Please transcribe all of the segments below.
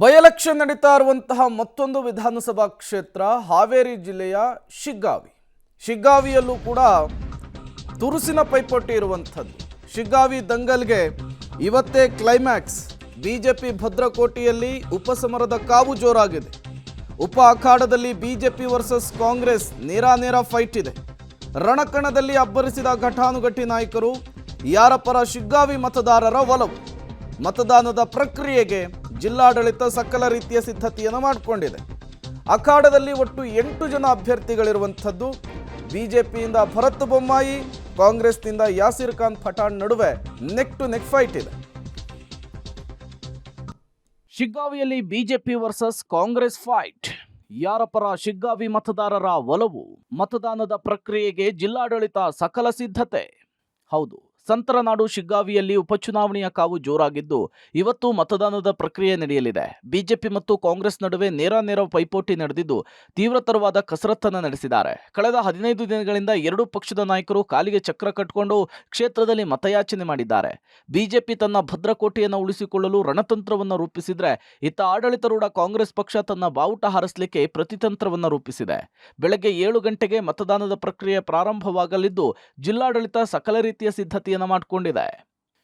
By election ನಡೀತಾ ಇರುವಂತಹ ಮತ್ತೊಂದು ವಿಧಾನಸಭಾ ಕ್ಷೇತ್ರ ಹಾವೇರಿ ಜಿಲ್ಲೆಯ ಶಿಗ್ಗಾವಿಯಲ್ಲೂ ಕೂಡ ತುರುಸಿನ ಪೈಪೋಟಿ ಇರುವಂಥದ್ದು. ಶಿಗ್ಗಾವಿ ದಂಗಲ್ಗೆ ಇವತ್ತೇ ಕ್ಲೈಮ್ಯಾಕ್ಸ್. ಬಿಜೆಪಿ ಭದ್ರಕೋಟೆಯಲ್ಲಿ ಉಪಸಮರದ ಕಾವು ಜೋರಾಗಿದೆ. ಉಪ ಅಖಾಡದಲ್ಲಿ ಬಿಜೆಪಿ ವರ್ಸಸ್ ಕಾಂಗ್ರೆಸ್ ನೇರಾನೇರ ಫೈಟ್ ಇದೆ. ರಣಕಣದಲ್ಲಿ ಅಬ್ಬರಿಸಿದ ಘಟಾನುಘಟಿ ನಾಯಕರು. ಯಾರ ಪರ ಶಿಗ್ಗಾವಿ ಮತದಾರರ ಒಲವು. ಮತದಾನದ ಪ್ರಕ್ರಿಯೆಗೆ ಜಿಲ್ಲಾಡಳಿತ ಸಕಲ ರೀತಿಯ ಸಿದ್ಧತೆಯನ್ನು ಮಾಡಿಕೊಂಡಿದೆ. ಅಖಾಡದಲ್ಲಿ ಒಟ್ಟು 8 ಜನ ಅಭ್ಯರ್ಥಿಗಳಿರುವಂಥದ್ದು. ಬಿಜೆಪಿಯಿಂದ ಭರತ್ ಬೊಮ್ಮಾಯಿ, ಕಾಂಗ್ರೆಸ್ನಿಂದ ಯಾಸಿರ್ ಖಾನ್ ಪಠಾಣ್ ನಡುವೆ ನೆಕ್ ಟು ನೆಕ್ ಫೈಟ್ ಇದೆ. ಶಿಗ್ಗಾವಿಯಲ್ಲಿ ಬಿಜೆಪಿ ವರ್ಸಸ್ ಕಾಂಗ್ರೆಸ್ ಫೈಟ್. ಯಾರ ಪರ ಶಿಗ್ಗಾವಿ ಮತದಾರರ ಒಲವು. ಮತದಾನದ ಪ್ರಕ್ರಿಯೆಗೆ ಜಿಲ್ಲಾಡಳಿತ ಸಕಲ ಸಿದ್ಧತೆ. ಹೌದು, ಸಂತರನಾಡು ಶಿಗ್ಗಾವಿಯಲ್ಲಿ ಉಪಚುನಾವಣೆಯ ಕಾವು ಜೋರಾಗಿದ್ದು ಇವತ್ತು ಮತದಾನದ ಪ್ರಕ್ರಿಯೆ ನಡೆಯಲಿದೆ. ಬಿಜೆಪಿ ಮತ್ತು ಕಾಂಗ್ರೆಸ್ ನಡುವೆ ನೇರ ಪೈಪೋಟಿ ನಡೆದಿದ್ದು ತೀವ್ರತರವಾದ ಕಸರತ್ತನ್ನು ನಡೆಸಿದ್ದಾರೆ. ಕಳೆದ 15 ದಿನಗಳಿಂದ ಎರಡೂ ಪಕ್ಷದ ನಾಯಕರು ಕಾಲಿಗೆ ಚಕ್ರ ಕಟ್ಟಿಕೊಂಡು ಕ್ಷೇತ್ರದಲ್ಲಿ ಮತಯಾಚನೆ ಮಾಡಿದ್ದಾರೆ. ಬಿಜೆಪಿ ತನ್ನ ಭದ್ರಕೋಟೆಯನ್ನು ಉಳಿಸಿಕೊಳ್ಳಲು ರಣತಂತ್ರವನ್ನು ರೂಪಿಸಿದ್ರೆ, ಇತ್ತ ಆಡಳಿತಾರೂಢ ಕಾಂಗ್ರೆಸ್ ಪಕ್ಷ ತನ್ನ ಬಾವುಟ ಹಾರಿಸಲಿಕ್ಕೆ ಪ್ರತಿತಂತ್ರವನ್ನು ರೂಪಿಸಿದೆ. ಬೆಳಗ್ಗೆ 7 ಗಂಟೆಗೆ ಮತದಾನದ ಪ್ರಕ್ರಿಯೆ ಪ್ರಾರಂಭವಾಗಲಿದ್ದು ಜಿಲ್ಲಾಡಳಿತ ಸಕಲ ರೀತಿಯ ಸಿದ್ಧತೆ ಮಾಡಿಕೊಂಡಿದೆ.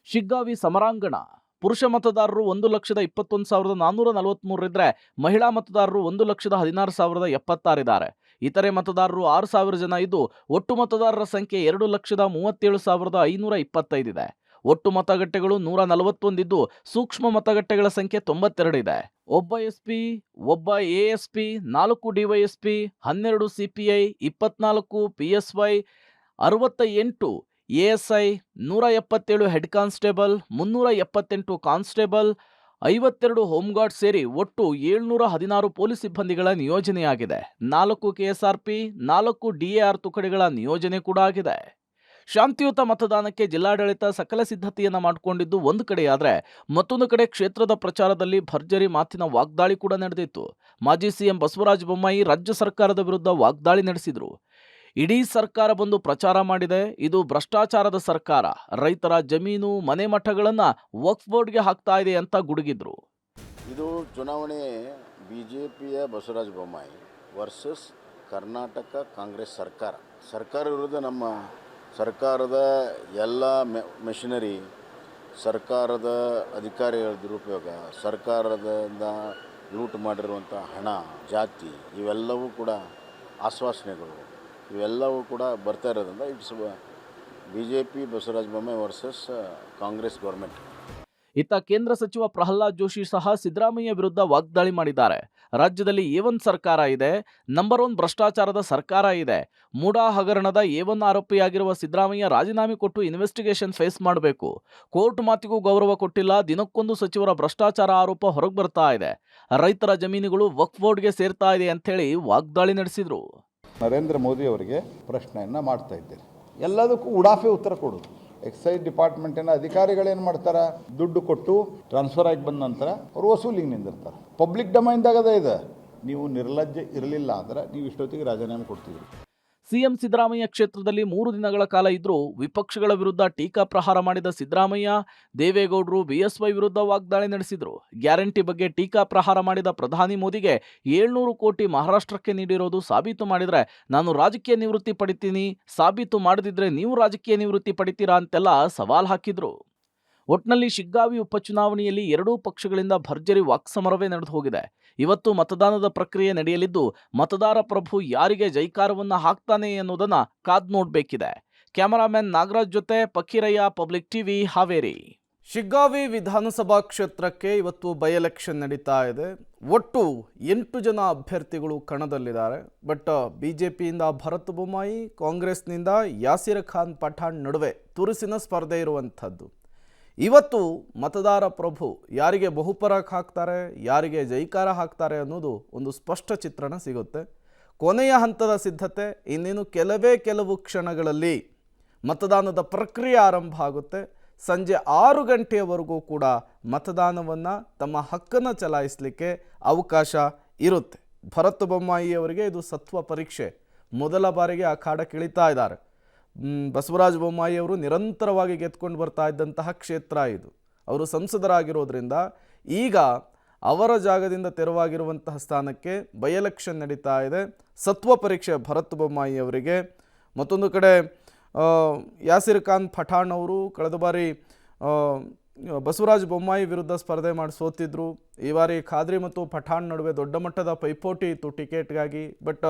ಶಿಗ್ಗಾವಿ ಸಮರಾಂಗಣ. ಪುರುಷ ಮತದಾರರು 1,21,443 ಇದ್ರೆ, ಮಹಿಳಾ ಮತದಾರರು 1,16,076 ಇದ್ದಾರೆ. ಇತರೆ ಮತದಾರರು 6,000 ಜನ ಇದ್ದು, ಒಟ್ಟು ಮತದಾರರ ಸಂಖ್ಯೆ 2,37,525 ಇದೆ. ಒಟ್ಟು ಮತಗಟ್ಟೆಗಳು 141 ಇದ್ದು, ಸೂಕ್ಷ್ಮ ಮತಗಟ್ಟೆಗಳ ಸಂಖ್ಯೆ 92 ಇದೆ. ಒಬ್ಬ ಎಸ್ಪಿ, ಒಬ್ಬ ASP, 4 DYSP, 12 CPI, 24 ಪಿಎಸ್ವೈ, 68 ASI, 177 head constable, 378 constable, 52 home guard ಸೇರಿ ಒಟ್ಟು 716 ಪೊಲೀಸ್ ಸಿಬ್ಬಂದಿಗಳ ನಿಯೋಜನೆಯಾಗಿದೆ. 4 ಕೆಎಸ್ಆರ್ಪಿ, 4 ಡಿಎಆರ್ ತುಕಡಿಗಳ ನಿಯೋಜನೆ ಕೂಡ ಆಗಿದೆ. ಶಾಂತಿಯುತ ಮತದಾನಕ್ಕೆ ಜಿಲ್ಲಾಡಳಿತ ಸಕಲ ಸಿದ್ಧತೆಯನ್ನ ಮಾಡಿಕೊಂಡಿದ್ದು ಒಂದು ಕಡೆಯಾದ್ರೆ, ಮತ್ತೊಂದು ಕಡೆ ಕ್ಷೇತ್ರದ ಪ್ರಚಾರದಲ್ಲಿ ಭರ್ಜರಿ ಮಾತಿನ ವಾಗ್ದಾಳಿ ಕೂಡ ನಡೆದಿತ್ತು. ಮಾಜಿ ಸಿಎಂ ಬಸವರಾಜ ಬೊಮ್ಮಾಯಿ ರಾಜ್ಯ ಸರ್ಕಾರದ ವಿರುದ್ಧ ವಾಗ್ದಾಳಿ ನಡೆಸಿದ್ರು. ಇಡೀ ಸರ್ಕಾರ ಬಂದು ಪ್ರಚಾರ ಮಾಡಿದೆ, ಇದು ಭ್ರಷ್ಟಾಚಾರದ ಸರ್ಕಾರ, ರೈತರ ಜಮೀನು ಮನೆ ಮಠಗಳನ್ನ ವಕ್ಫ್ ಬೋರ್ಡ್ಗೆ ಹಾಕ್ತಾ ಇದೆ ಅಂತ ಗುಡುಗಿದ್ರು. ಇದು ಚುನಾವಣೆ ಬಿಜೆಪಿಯ ಬಸವರಾಜ ಬೊಮ್ಮಾಯಿ ವರ್ಸಸ್ ಕರ್ನಾಟಕ ಕಾಂಗ್ರೆಸ್ ಸರ್ಕಾರ ವಿರುದ್ಧ ನಮ್ಮ ಸರ್ಕಾರದ ಎಲ್ಲ ಮೆಷಿನರಿ, ಸರ್ಕಾರದ ಅಧಿಕಾರಿಗಳ ದುರುಪಯೋಗ, ಸರ್ಕಾರದಿಂದ ಲೂಟ್ ಮಾಡಿರುವಂಥ ಹಣ, ಜಾತಿ, ಇವೆಲ್ಲವೂ ಕೂಡ ಆಶ್ವಾಸನೆಗಳು ಇವೆಲ್ಲವೂ ಕೂಡ ಬರ್ತಾ ಇರೋದ್ರಿಂದ it's BJP Basavaraj Bommai versus Congress government. ಇತ್ತ ಕೇಂದ್ರ ಸಚಿವ ಪ್ರಹ್ಲಾದ್ ಜೋಶಿ ಸಹ ಸಿದ್ದರಾಮಯ್ಯ ವಿರುದ್ಧ ವಾಗ್ದಾಳಿ ಮಾಡಿದ್ದಾರೆ. ರಾಜ್ಯದಲ್ಲಿ A1 ಸರ್ಕಾರ ಇದೆ, ನಂಬರ್ 1 ಭ್ರಷ್ಟಾಚಾರದ ಸರ್ಕಾರ ಇದೆ. ಮೂಡಾ ಹಗರಣದ A1 ಆರೋಪಿಯಾಗಿರುವ ಸಿದ್ದರಾಮಯ್ಯ ರಾಜೀನಾಮೆ ಕೊಟ್ಟು ಇನ್ವೆಸ್ಟಿಗೇಷನ್ ಫೇಸ್ ಮಾಡಬೇಕು. ಕೋರ್ಟ್ ಮಾತಿಗೂ ಗೌರವ ಕೊಟ್ಟಿಲ್ಲ. ದಿನಕ್ಕೊಂದು ಸಚಿವರ ಭ್ರಷ್ಟಾಚಾರ ಆರೋಪ ಹೊರಗೆ ಬರ್ತಾ ಇದೆ. ರೈತರ ಜಮೀನುಗಳು ವಕ್ಫ್ ಬೋರ್ಡ್ಗೆ ಸೇರ್ತಾ ಇದೆ ಅಂತೇಳಿ ವಾಗ್ದಾಳಿ ನಡೆಸಿದ್ರು. ನರೇಂದ್ರ ಮೋದಿ ಅವರಿಗೆ ಪ್ರಶ್ನೆಯನ್ನು ಮಾಡ್ತಾ ಇದ್ದೇನೆ. ಎಲ್ಲದಕ್ಕೂ ಉಡಾಫೆ ಉತ್ತರ ಕೊಡೋದು. ಎಕ್ಸೈಸ್ ಡಿಪಾರ್ಟ್ಮೆಂಟಿನ ಅಧಿಕಾರಿಗಳೇನು ಮಾಡ್ತಾರೆ, ದುಡ್ಡು ಕೊಟ್ಟು ಟ್ರಾನ್ಸ್ಫರ್ ಆಗಿ ಬಂದ ನಂತರ ಅವರು ವಸೂಲಿಗೆ ನಿಂದಿರ್ತಾರೆ. ಪಬ್ಲಿಕ್ ಡೊಮೈನ್ದಾಗದ ಇದೆ. ನೀವು ನಿರ್ಲಜ್ಜೆ ಇರಲಿಲ್ಲ ಅಂದ್ರೆ ನೀವು ಇಷ್ಟೊತ್ತಿಗೆ ರಾಜೀನಾಮೆ ಕೊಡ್ತೀವಿ. ಸಿಎಂ ಸಿದ್ದರಾಮಯ್ಯ ಕ್ಷೇತ್ರದಲ್ಲಿ 3 ದಿನಗಳ ಕಾಲ ಇದ್ರೂ ವಿಪಕ್ಷಗಳ ವಿರುದ್ಧ ಟೀಕಾ ಪ್ರಹಾರ ಮಾಡಿದ ಸಿದ್ದರಾಮಯ್ಯ, ದೇವೇಗೌಡರು ಬಿಎಸ್ವೈ ವಿರುದ್ಧ ವಾಗ್ದಾಳಿ ನಡೆಸಿದ್ರು. ಗ್ಯಾರಂಟಿ ಬಗ್ಗೆ ಟೀಕಾ ಪ್ರಹಾರ ಮಾಡಿದ ಪ್ರಧಾನಿ ಮೋದಿಗೆ 700 ಕೋಟಿ ಮಹಾರಾಷ್ಟ್ರಕ್ಕೆ ನೀಡಿರೋದು ಸಾಬೀತು ಮಾಡಿದ್ರೆ ನಾನು ರಾಜಕೀಯ ನಿವೃತ್ತಿ ಪಡಿತೀನಿ, ಸಾಬೀತು ಮಾಡದಿದ್ರೆ ನೀವು ರಾಜಕೀಯ ನಿವೃತ್ತಿ ಪಡಿತೀರಾ ಅಂತೆಲ್ಲ ಸವಾಲ್ ಹಾಕಿದ್ರು. ಒಟ್ನಲ್ಲಿ ಶಿಗ್ಗಾವಿ ಉಪಚುನಾವಣೆಯಲ್ಲಿ ಎರಡೂ ಪಕ್ಷಗಳಿಂದ ಭರ್ಜರಿ ವಾಕ್ಸಮರವೇ ನಡೆದು ಹೋಗಿದೆ. ಇವತ್ತು ಮತದಾನದ ಪ್ರಕ್ರಿಯೆ ನಡೆಯಲಿದ್ದು, ಮತದಾರ ಪ್ರಭು ಯಾರಿಗೆ ಜೈಕಾರವನ್ನ ಹಾಕ್ತಾನೆ ಎನ್ನುವುದನ್ನ ಕಾದ್ ನೋಡಬೇಕಿದೆ. ಕ್ಯಾಮರಾಮನ್ ನಾಗರಾಜ್ ಜೊತೆ ಪಕ್ಕೀರಯ್ಯ, ಪಬ್ಲಿಕ್ ಟಿವಿ, ಹಾವೇರಿ. ಶಿಗ್ಗಾವಿ ವಿಧಾನಸಭಾ ಕ್ಷೇತ್ರಕ್ಕೆ ಇವತ್ತು ಬೈ ಎಲೆಕ್ಷನ್ ನಡೀತಾ ಇದೆ. ಒಟ್ಟು 8 ಜನ ಅಭ್ಯರ್ಥಿಗಳು ಕಣದಲ್ಲಿದ್ದಾರೆ. ಬಟ್ ಬಿಜೆಪಿಯಿಂದ ಭರತ್ ಬೊಮ್ಮಾಯಿ, ಕಾಂಗ್ರೆಸ್ನಿಂದ ಯಾಸಿರ್ ಖಾನ್ ಪಠಾಣ್ ನಡುವೆ ತುರುಸಿನ ಸ್ಪರ್ಧೆ ಇರುವಂಥದ್ದು. ಇವತ್ತು ಮತದಾರ ಪ್ರಭು ಯಾರಿಗೆ ಬಹುಪರಾಕ್ ಹಾಕ್ತಾರೆ, ಯಾರಿಗೆ ಜೈಕಾರ ಹಾಕ್ತಾರೆ ಅನ್ನೋದು ಒಂದು ಸ್ಪಷ್ಟ ಚಿತ್ರಣ ಸಿಗುತ್ತೆ. ಕೊನೆಯ ಹಂತದ ಸಿದ್ಧತೆ ಇನ್ನೇನು ಕೆಲವು ಕ್ಷಣಗಳಲ್ಲಿ ಮತದಾನದ ಪ್ರಕ್ರಿಯೆ ಆರಂಭ ಆಗುತ್ತೆ. ಸಂಜೆ 6 ಗಂಟೆಯವರೆಗೂ ಕೂಡ ಮತದಾನವನ್ನು ತಮ್ಮ ಹಕ್ಕನ್ನು ಚಲಾಯಿಸಲಿಕ್ಕೆ ಅವಕಾಶ ಇರುತ್ತೆ. ಭರತ್ ಬೊಮ್ಮಾಯಿ ಅವರಿಗೆ ಇದು ಸತ್ವ ಪರೀಕ್ಷೆ. ಮೊದಲ ಬಾರಿಗೆ ಅಖಾಡಕ್ಕಿಳಿತಾ ಇದ್ದಾರೆ. ಬಸವರಾಜ ಬೊಮ್ಮಾಯಿ ಅವರು ನಿರಂತರವಾಗಿ ಗೆದ್ಕೊಂಡು ಬರ್ತಾ ಇದ್ದಂತಹ ಕ್ಷೇತ್ರ ಇದು. ಅವರು ಸಂಸದರಾಗಿರೋದ್ರಿಂದ ಈಗ ಅವರ ಜಾಗದಿಂದ ತೆರವಾಗಿರುವಂತಹ ಸ್ಥಾನಕ್ಕೆ ಬೈ ಎಲೆಕ್ಷನ್ ನಡೀತಾ ಇದೆ. ಸತ್ವ ಪರೀಕ್ಷೆ ಭರತ್ ಬೊಮ್ಮಾಯಿ ಅವರಿಗೆ. ಮತ್ತೊಂದು ಕಡೆ ಯಾಸಿರ್ ಖಾನ್ ಪಠಾಣ್ ಅವರು ಕಳೆದ ಬಾರಿ ಬಸವರಾಜ ಬೊಮ್ಮಾಯಿ ವಿರುದ್ಧ ಸ್ಪರ್ಧೆ ಮಾಡಿ ಸೋತಿದ್ರು. ಈ ಬಾರಿ ಖಾದ್ರಿ ಮತ್ತು ಪಠಾಣ್ ನಡುವೆ ದೊಡ್ಡ ಮಟ್ಟದ ಪೈಪೋಟಿ ಇತ್ತು ಟಿಕೆಟ್ಗಾಗಿ. ಬಟ್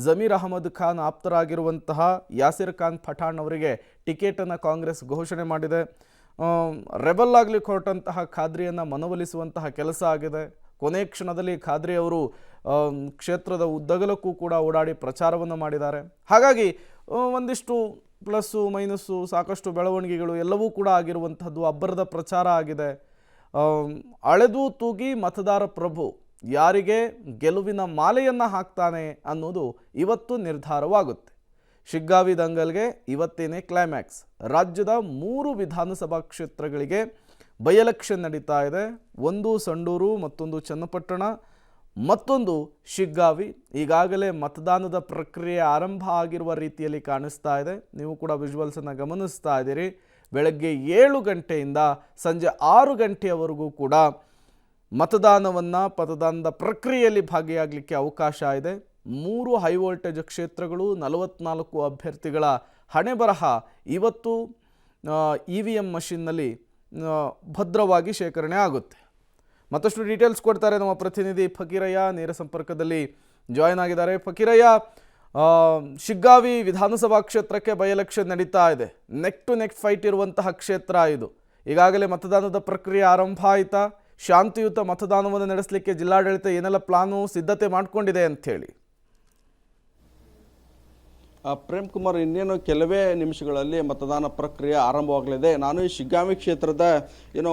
ಜಮೀರ್ ಅಹಮದ್ ಖಾನ್ ಆಪ್ತರಾಗಿರುವಂತಹ ಯಾಸಿರ್ ಖಾನ್ ಪಠಾಣ್ ಅವರಿಗೆ ಟಿಕೆಟನ್ನು ಕಾಂಗ್ರೆಸ್ ಘೋಷಣೆ ಮಾಡಿದೆ. ರೆಬಲ್ ಆಗಲಿಕ್ಕೆ ಹೊರಟಂತಹ ಖಾದ್ರಿಯನ್ನು ಮನವೊಲಿಸುವಂತಹ ಕೆಲಸ ಆಗಿದೆ. ಕೊನೆ ಕ್ಷಣದಲ್ಲಿ ಖಾದ್ರಿ ಅವರು ಕ್ಷೇತ್ರದ ಉದ್ದಗಲಕ್ಕೂ ಕೂಡ ಓಡಾಡಿ ಪ್ರಚಾರವನ್ನು ಮಾಡಿದ್ದಾರೆ. ಹಾಗಾಗಿ ಒಂದಿಷ್ಟು ಪ್ಲಸ್ಸು ಮೈನಸ್ಸು ಸಾಕಷ್ಟು ಬೆಳವಣಿಗೆಗಳು ಎಲ್ಲವೂ ಕೂಡ ಆಗಿರುವಂಥದ್ದು. ಅಬ್ಬರದ ಪ್ರಚಾರ ಆಗಿದೆ. ಅಳೆದು ತೂಗಿ ಮತದಾರ ಪ್ರಭು ಯಾರಿಗೆ ಗೆಲುವಿನ ಮಾಲೆಯನ್ನು ಹಾಕ್ತಾನೆ ಅನ್ನೋದು ಇವತ್ತು ನಿರ್ಧಾರವಾಗುತ್ತೆ. ಶಿಗ್ಗಾವಿ ದಂಗಲ್ಗೆ ಇವತ್ತೇನೆ ಕ್ಲೈಮ್ಯಾಕ್ಸ್. ರಾಜ್ಯದ 3 ವಿಧಾನಸಭಾ ಕ್ಷೇತ್ರಗಳಿಗೆ ಬೈ ಎಲೆಕ್ಷನ್ ನಡೀತಾ ಇದೆ. ಒಂದು ಸಂಡೂರು, ಮತ್ತೊಂದು ಚನ್ನಪಟ್ಟಣ, ಮತ್ತೊಂದು ಶಿಗ್ಗಾವಿ. ಈಗಾಗಲೇ ಮತದಾನದ ಪ್ರಕ್ರಿಯೆ ಆರಂಭ ಆಗಿರುವ ರೀತಿಯಲ್ಲಿ ಕಾಣಿಸ್ತಾ ಇದೆ. ನೀವು ಕೂಡ ವಿಜುವಲ್ಸನ್ನು ಗಮನಿಸ್ತಾ ಇದ್ದೀರಿ. ಬೆಳಗ್ಗೆ 7 ಗಂಟೆಯಿಂದ ಸಂಜೆ 6 ಗಂಟೆಯವರೆಗೂ ಕೂಡ ಮತದಾನದ ಪ್ರಕ್ರಿಯೆಯಲ್ಲಿ ಭಾಗಿಯಾಗಲಿಕ್ಕೆ ಅವಕಾಶ ಇದೆ. 3 ಹೈ ವೋಲ್ಟೇಜ್ ಕ್ಷೇತ್ರಗಳು, 44 ಅಭ್ಯರ್ಥಿಗಳ ಹಣೆ ಬರಹ ಇವತ್ತು EVM ಮಷಿನ್ನಲ್ಲಿ ಭದ್ರವಾಗಿ ಶೇಖರಣೆ ಆಗುತ್ತೆ. ಮತ್ತಷ್ಟು ಡೀಟೇಲ್ಸ್ ಕೊಡ್ತಾರೆ ನಮ್ಮ ಪ್ರತಿನಿಧಿ ಫಕೀರಯ್ಯ, ನೇರ ಸಂಪರ್ಕದಲ್ಲಿ ಜಾಯ್ನ್ ಆಗಿದ್ದಾರೆ. ಫಕೀರಯ್ಯ, ಶಿಗ್ಗಾವಿ ವಿಧಾನಸಭಾ ಕ್ಷೇತ್ರಕ್ಕೆ ಬೈ ಎಲೆಕ್ಷನ್ ನಡೀತಾ ಇದೆ. ನೆಕ್ ಟು ನೆಕ್ ಫೈಟ್ ಇರುವಂತಹ ಕ್ಷೇತ್ರ ಇದು. ಈಗಾಗಲೇ ಮತದಾನದ ಪ್ರಕ್ರಿಯೆ ಆರಂಭ ಆಯಿತಾ? ಶಾಂತಿಯುತ ಮತದಾನವನ್ನು ನಡೆಸಲಿಕ್ಕೆ ಜಿಲ್ಲಾಡಳಿತ ಏನೆಲ್ಲ ಪ್ಲಾನು ಸಿದ್ಧತೆ ಮಾಡಿಕೊಂಡಿದೆ ಅಂಥೇಳಿ? ಪ್ರೇಮ್ ಕುಮಾರ್, ಇನ್ನೇನು ಕೆಲವೇ ನಿಮಿಷಗಳಲ್ಲಿ ಮತದಾನ ಪ್ರಕ್ರಿಯೆ ಆರಂಭವಾಗಲಿದೆ. ನಾನು ಈ ಶಿಗ್ಗಾವಿ ಕ್ಷೇತ್ರದ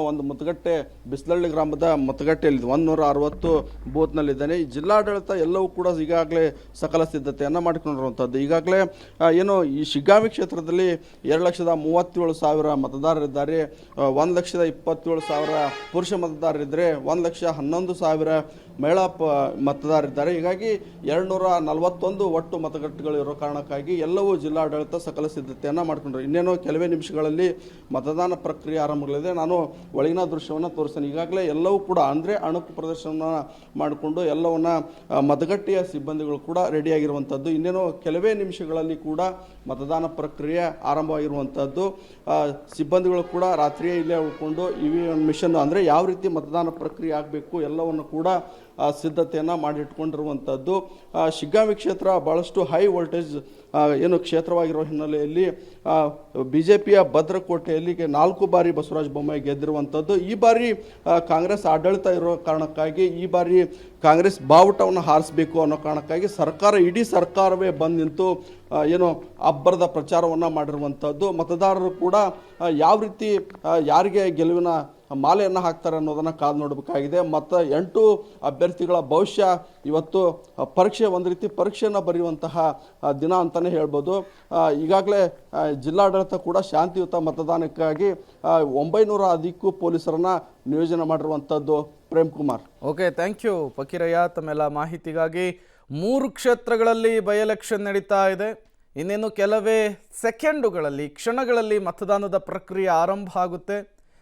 ಒಂದು ಮತಗಟ್ಟೆ ಬಿಸ್ಲಳ್ಳಿ ಗ್ರಾಮದ ಮತಗಟ್ಟೆಯಲ್ಲಿ 160 ಬೂತ್ನಲ್ಲಿದ್ದೇನೆ. ಈ ಜಿಲ್ಲಾಡಳಿತ ಎಲ್ಲವೂ ಕೂಡ ಈಗಾಗಲೇ ಸಕಲ ಸಿದ್ಧತೆಯನ್ನು ಮಾಡಿಕೊಂಡಿರುವಂಥದ್ದು. ಈಗಾಗಲೇ ಈ ಶಿಗ್ಗಾವಿ ಕ್ಷೇತ್ರದಲ್ಲಿ 2,37,000 ಮತದಾರರಿದ್ದಾರೆ. 1,27,000 ಪುರುಷ ಮತದಾರರಿದ್ದರೆ 1,11,000 ಮಹಿಳಾ ಮತದಾರರಿದ್ದಾರೆ. ಹೀಗಾಗಿ 241 ಒಟ್ಟು ಮತಗಟ್ಟೆಗಳು ಇರೋ ಕಾರಣಕ್ಕಾಗಿ ಎಲ್ಲವೂ ಜಿಲ್ಲಾಡಳಿತ ಸಕಲ ಸಿದ್ಧತೆಯನ್ನು ಮಾಡಿಕೊಂಡ್ರು. ಇನ್ನೇನು ಕೆಲವೇ ನಿಮಿಷಗಳಲ್ಲಿ ಮತದಾನ ಪ್ರಕ್ರಿಯೆ ಆರಂಭವಾಗಲಿದೆ. ನಾನು ಒಳಗಿನ ದೃಶ್ಯವನ್ನು ತೋರಿಸ್ತೇನೆ. ಈಗಾಗಲೇ ಎಲ್ಲವೂ ಕೂಡ ಅಣುಕು ಪ್ರದರ್ಶನ ಮಾಡಿಕೊಂಡು ಎಲ್ಲವನ್ನ ಮತಗಟ್ಟೆಯ ಸಿಬ್ಬಂದಿಗಳು ಕೂಡ ರೆಡಿಯಾಗಿರುವಂಥದ್ದು. ಇನ್ನೇನು ಕೆಲವೇ ನಿಮಿಷಗಳಲ್ಲಿ ಕೂಡ ಮತದಾನ ಪ್ರಕ್ರಿಯೆ ಆರಂಭವಾಗಿರುವಂಥದ್ದು. ಸಿಬ್ಬಂದಿಗಳು ಕೂಡ ರಾತ್ರಿಯೇ ಇಲ್ಲೇ ಉಳ್ಕೊಂಡು EVM ಮಿಷನ್ ಅಂದರೆ ಯಾವ ರೀತಿ ಮತದಾನ ಪ್ರಕ್ರಿಯೆ ಆಗಬೇಕು ಎಲ್ಲವನ್ನು ಕೂಡ ಸಿದ್ಧತೆಯನ್ನು ಮಾಡಿಟ್ಕೊಂಡಿರುವಂಥದ್ದು. ಶಿಗ್ಗಾವಿ ಕ್ಷೇತ್ರ ಭಾಳಷ್ಟು ಹೈ ವೋಲ್ಟೇಜ್ ಕ್ಷೇತ್ರವಾಗಿರೋ ಹಿನ್ನೆಲೆಯಲ್ಲಿ BJPಯ ಭದ್ರಕೋಟೆಯಲ್ಲಿ 4 ಬಾರಿ ಬಸವರಾಜ ಬೊಮ್ಮಾಯಿ ಗೆದ್ದಿರುವಂಥದ್ದು. ಈ ಬಾರಿ ಕಾಂಗ್ರೆಸ್ ಆಡಳಿತ ಇರೋ ಕಾರಣಕ್ಕಾಗಿ ಈ ಬಾರಿ ಕಾಂಗ್ರೆಸ್ ಬಾವುಟವನ್ನು ಹಾರಿಸಬೇಕು ಅನ್ನೋ ಕಾರಣಕ್ಕಾಗಿ ಇಡೀ ಸರ್ಕಾರವೇ ಬಂದು ನಿಂತು ಅಬ್ಬರದ ಪ್ರಚಾರವನ್ನು ಮಾಡಿರುವಂಥದ್ದು. ಮತದಾರರು ಕೂಡ ಯಾವ ರೀತಿ ಯಾರಿಗೆ ಗೆಲುವಿನ ಮಾಲೆಯನ್ನು ಹಾಕ್ತಾರೆ ಅನ್ನೋದನ್ನು ಕಾದು ನೋಡಬೇಕಾಗಿದೆ. ಮತ್ತು 8 ಅಭ್ಯರ್ಥಿಗಳ ಭವಿಷ್ಯ ಇವತ್ತು ಒಂದು ರೀತಿ ಪರೀಕ್ಷೆಯನ್ನು ಬರೆಯುವಂತಹ ದಿನ ಅಂತಲೇ ಹೇಳ್ಬೋದು. ಈಗಾಗಲೇ ಜಿಲ್ಲಾಡಳಿತ ಕೂಡ ಶಾಂತಿಯುತ ಮತದಾನಕ್ಕಾಗಿ 900 ಅಧಿಕ ಪೊಲೀಸರನ್ನು ನಿಯೋಜನೆ ಮಾಡಿರುವಂಥದ್ದು. Prem Kumar. Okay, thank you Fakirayya ತಮ್ಮೆಲ್ಲ ಮಾಹಿತಿಗಾಗಿ. 3 ಕ್ಷೇತ್ರಗಳಲ್ಲಿ ಬೈ ಎಲೆಕ್ಷನ್ ನಡೀತಾ ಇದೆ. ಇನ್ನೇನು ಕೆಲವೇ ಸೆಕೆಂಡುಗಳಲ್ಲಿ, ಕ್ಷಣಗಳಲ್ಲಿ ಮತದಾನದ ಪ್ರಕ್ರಿಯೆ ಆರಂಭ ಆಗುತ್ತೆ.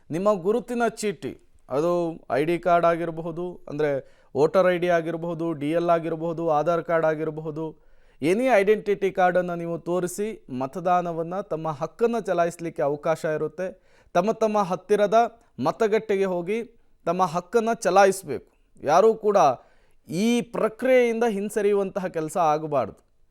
ನಿಮ್ಮ ಗುರುತಿನ ಚೀಟಿ, ಅದು ID ಕಾರ್ಡ್ ಆಗಿರಬಹುದು, ಅಂದರೆ ವೋಟರ್ ID ಆಗಿರಬಹುದು, DL ಆಗಿರಬಹುದು, ಆಧಾರ್ ಕಾರ್ಡ್ ಆಗಿರಬಹುದು, ಎನಿ ಐಡೆಂಟಿಟಿ ಕಾರ್ಡನ್ನು ನೀವು ತೋರಿಸಿ ಮತದಾನವನ್ನು, ತಮ್ಮ ಹಕ್ಕನ್ನು ಚಲಾಯಿಸಲಿಕ್ಕೆ ಅವಕಾಶ ಇರುತ್ತೆ. ತಮ್ಮ ಹತ್ತಿರದ ಮತಗಟ್ಟೆಗೆ ಹೋಗಿ ತಮ್ಮ ಹಕ್ಕನ್ನು ಚಲಾಯಿಸಬೇಕು. ಯಾರೂ ಕೂಡ ಈ ಪ್ರಕ್ರಿಯೆಯಿಂದ ಹಿಂಸರಿಯುವಂತಹ ಕೆಲಸ ಆಗಬಾರ್ದು.